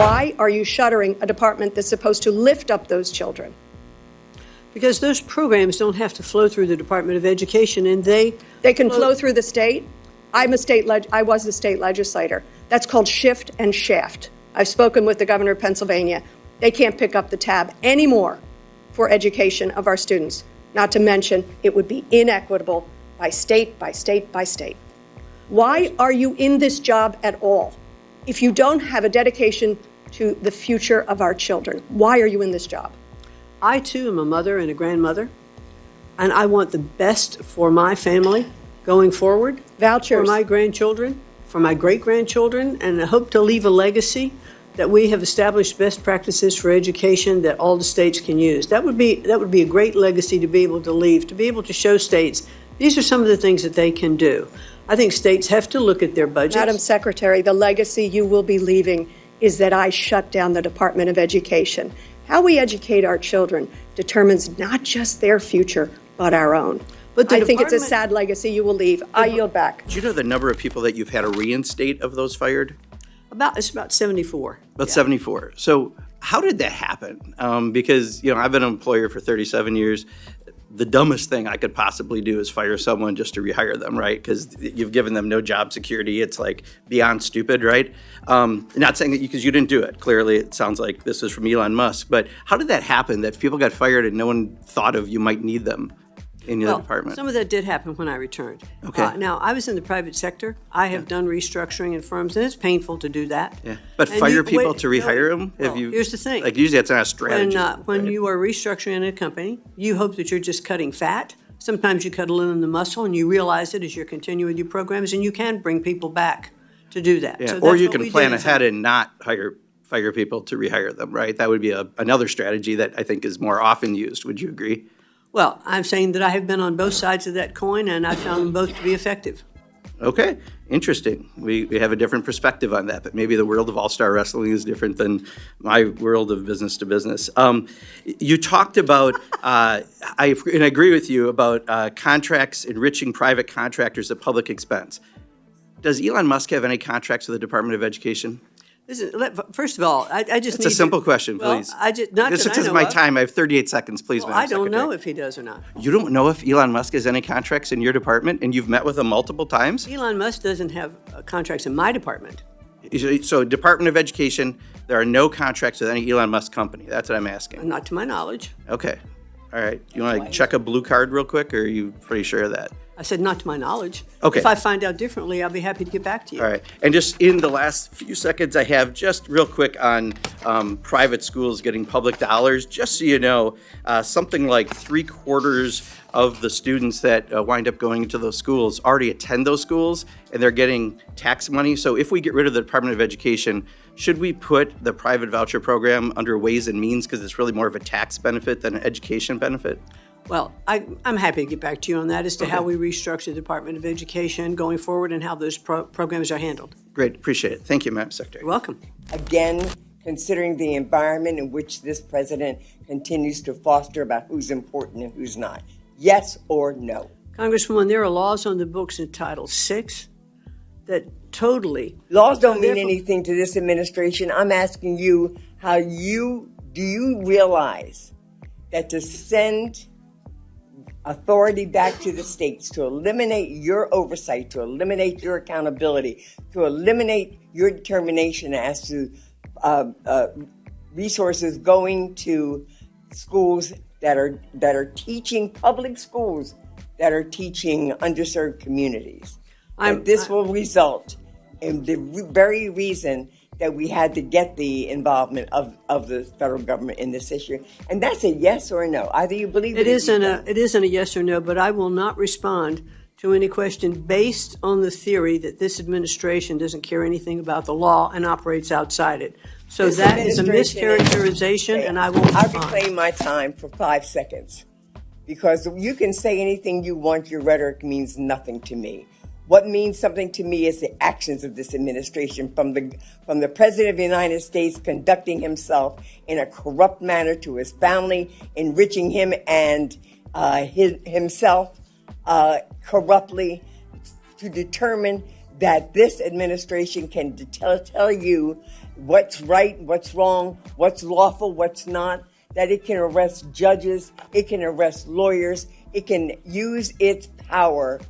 Why are you shuttering a department that's supposed to lift up those children? Because those programs don't have to flow through the Department of Education, and they can flow through the state. I was a state legislator. That's called shift and shaft. I've spoken with the governor of Pennsylvania. They can't pick up the tab anymore for education of our students. Not to mention, it would be inequitable by state, by state, by state. Why are you in this job at all? If you don't have a dedication to the future of our children, why are you in this job? I, too, am a mother and a grandmother, and I want the best for my family going forward. Vouchers. For my grandchildren, for my great-grandchildren, and I hope to leave a legacy that we have established best practices for education that all the states can use. That would be a great legacy to be able to leave, to be able to show states these are some of the things that they can do. I think states have to look at their budgets. Madam Secretary, the legacy you will be leaving is that I shut down the Department of Education. How we educate our children determines not just their future, but our own. But I think it's a sad legacy you will leave. I yield back. Do you know the number of people that you've had to reinstate of those fired? It's about 74. About 74. So how did that happen? Because, I've been an employer for 37 years. The dumbest thing I could possibly do is fire someone just to rehire them, right? Because you've given them no job security. It's like beyond stupid, right? Not saying that because you didn't do it. Clearly, it sounds like this is from Elon Musk. But how did that happen that people got fired and no one thought of you might need them in your department? Some of that did happen when I returned. Okay. Now, I was in the private sector. I have done restructuring in firms, and it's painful to do that. Yeah. But And fire people to rehire them? Well, here's the thing. Like, usually that's not a strategy. When you are restructuring in a company, you hope that you're just cutting fat. Sometimes you cut a little in the muscle, and you realize it as you're continuing with your programs, and you can bring people back to do that. Yeah. So Or that's you what can we plan did. ahead and not fire people to rehire them, right? That would be another strategy that I think is more often used. Would you agree? Well, I'm saying that I have been on both sides of that coin, and I found them both to be effective. Okay, interesting. We have a different perspective on that, but maybe the world of all-star wrestling is different than my world of business to business. You talked about, and I agree with you, about contracts enriching private contractors at public expense. Does Elon Musk have any contracts with the Department of Education? Listen, first of all, I just It's a simple question, please. This is my time. I have 38 seconds, please, Well, Madam I don't Secretary. know if he does or not. You don't know if Elon Musk has any contracts in your department, and you've met with him multiple times? Elon Musk doesn't have contracts in my department. So, Department of Education, there are no contracts with any Elon Musk company. That's what I'm asking. Not to my knowledge. Okay. All right. You want to check a blue card real quick, or are you pretty sure of that? I said not to my knowledge. Okay. If I find out differently, I'll be happy to get back to you. All right. And just in the last few seconds I have, just real quick on private schools getting public dollars, just so you know, something like 3/4 of the students that wind up going to those schools already attend those schools, and they're getting tax money. So if we get rid of the Department of Education, should we put the private voucher program under Ways and Means because it's really more of a tax benefit than an education benefit? Well, I'm happy to get back to you on that as to how we restructure the Department of Education going forward and how those programs are handled. Great. Appreciate it. Thank you, Madam Secretary. You're welcome. Again, considering the environment in which this president continues to foster about who's important and who's not. Yes or no? Congresswoman, there are laws on the books in Title VI that totally... Laws don't mean anything to this administration. I'm asking you do you realize that to send authority back to the states, to eliminate your oversight, to eliminate your accountability, to eliminate your determination as to resources going to schools that are teaching, public schools that are teaching underserved communities. This will result in the very reason that we had to get the involvement of the federal government in this issue. And that's a yes or a no. Either you believe it isn't a yes or no, but I will not respond to any question based on the theory that this administration doesn't care anything about the law and operates outside it. So this that is a mischaracterization, and I won't respond. I'll reclaim my time for 5 seconds because you can say anything you want. Your rhetoric means nothing to me. What means something to me is the actions of this administration, from the President of the United States conducting himself in a corrupt manner to his family, enriching him and himself corruptly, to determine that this administration can tell you what's right, what's wrong, what's lawful, what's not, that it can arrest judges, it can arrest lawyers, it can use its power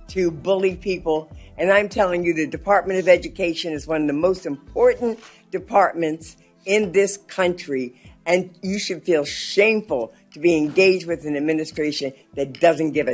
to bully people. And I'm telling you, the Department of Education is one of the most important departments in this country. And you should feel shameful to be engaged with an administration that doesn't give a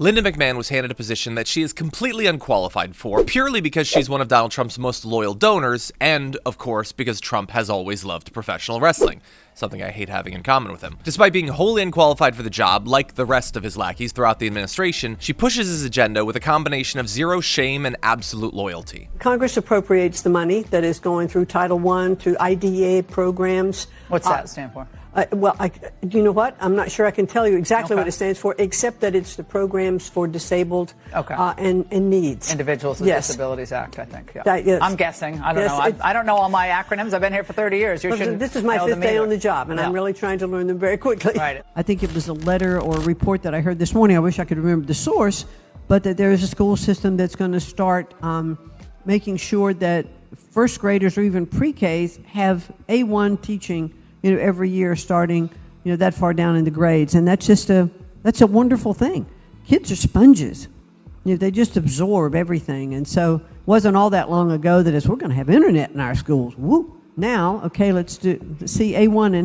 Linda McMahon was handed a position that she is completely unqualified for, purely because she's one of Donald Trump's most loyal donors, and, of course, because Trump has always loved professional wrestling, something I hate having in common with him. Despite being wholly unqualified for the job, like the rest of his lackeys throughout the administration, she pushes his agenda with a combination of zero shame and absolute loyalty. Congress appropriates the money that is going through Title I, through IDEA programs. What's that stand for? You know what? I'm not sure I can tell you exactly what it stands for, except that it's the Programs for Disabled and Needs. Individuals with Disabilities Act, I think. Yeah. Yes. I'm guessing. I don't know. I don't know all my acronyms. I've been here for 30 years. This is my fifth day on the job, and I'm really trying to learn them very quickly. Right. I think it was a letter or a report that I heard this morning. I wish I could remember the source, but that there is a school system that's going to start making sure that first graders or even pre-Ks have A1 teaching, every year starting, that far down in the grades. And that's a wonderful thing. Kids are sponges. They just absorb everything. And so it wasn't all that long ago that we're going to have internet in our schools. Woo! Now, let's see A1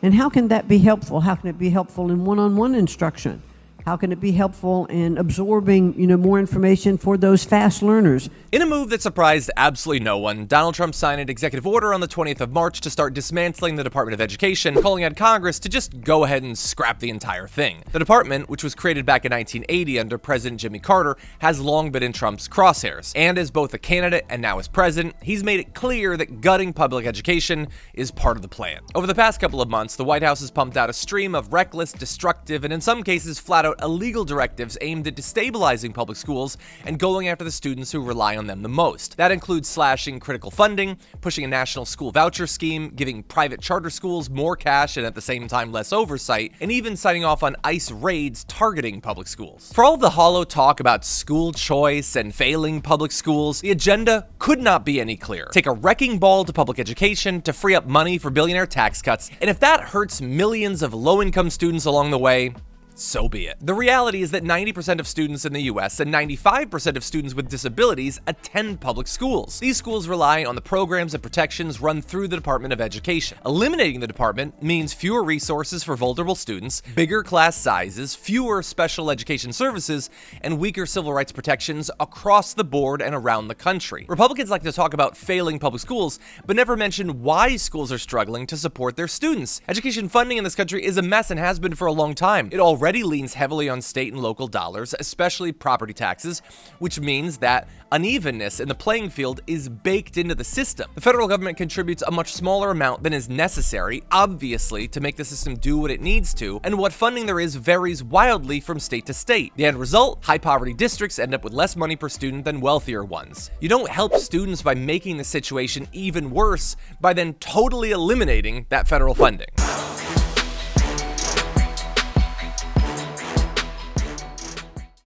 and how can that be helpful? How can it be helpful in one-on-one instruction? How can it be helpful in absorbing, more information for those fast learners? In a move that surprised absolutely no one, Donald Trump signed an executive order on the 20th of March to start dismantling the Department of Education, calling on Congress to just go ahead and scrap the entire thing. The department, which was created back in 1980 under President Jimmy Carter, has long been in Trump's crosshairs. And as both a candidate and now as president, he's made it clear that gutting public education is part of the plan. Over the past couple of months, the White House has pumped out a stream of reckless, destructive, and in some cases flat-out illegal directives aimed at destabilizing public schools and going after the students who rely on them the most. That includes slashing critical funding, pushing a national school voucher scheme, giving private charter schools more cash and at the same time less oversight, and even signing off on ICE raids targeting public schools. For all the hollow talk about school choice and failing public schools, the agenda could not be any clearer. Take a wrecking ball to public education to free up money for billionaire tax cuts, and if that hurts millions of low-income students along the way, so be it. The reality is that 90% of students in the US and 95% of students with disabilities attend public schools. These schools rely on the programs and protections run through the Department of Education. Eliminating the department means fewer resources for vulnerable students, bigger class sizes, fewer special education services, and weaker civil rights protections across the board and around the country. Republicans like to talk about failing public schools, but never mention why schools are struggling to support their students. Education funding in this country is a mess and has been for a long time. It already leans heavily on state and local dollars, especially property taxes, which means that unevenness in the playing field is baked into the system. The federal government contributes a much smaller amount than is necessary, obviously, to make the system do what it needs to, and what funding there is varies wildly from state to state. The end result? High poverty districts end up with less money per student than wealthier ones. You don't help students by making the situation even worse by then totally eliminating that federal funding.